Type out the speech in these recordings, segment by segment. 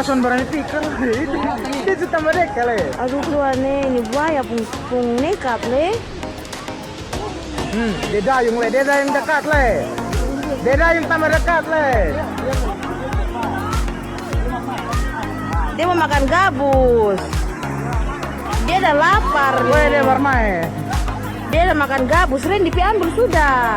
Son barang pikir. Dia suka mereka le. Aduh keluar nih, ini buaya pung nekat le. Dia dayung le, dia dayung dekat le. Dia dayung tambah dekat le. Dia mau makan gabus. Dia udah lapar. Weh, dia bermain. Dia udah makan gabus. Ren diambil sudah.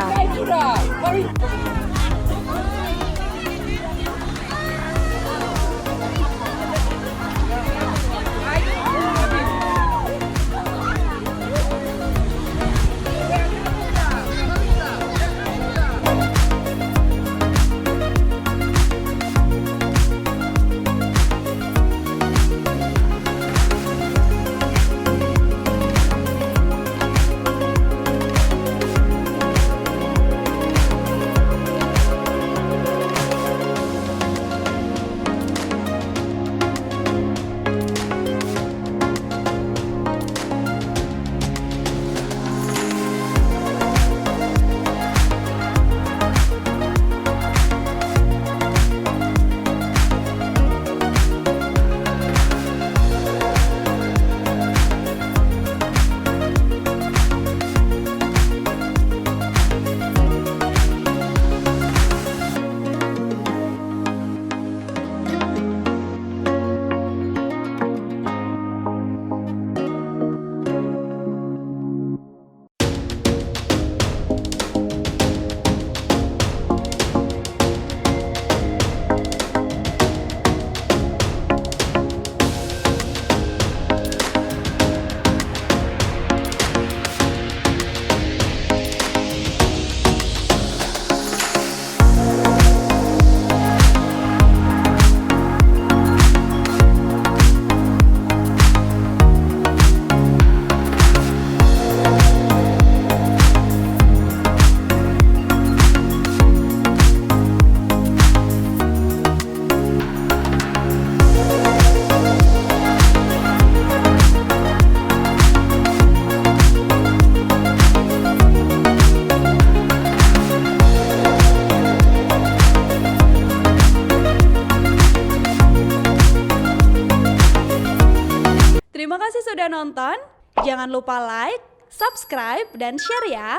Terima kasih sudah nonton. Jangan lupa like, subscribe, dan share ya.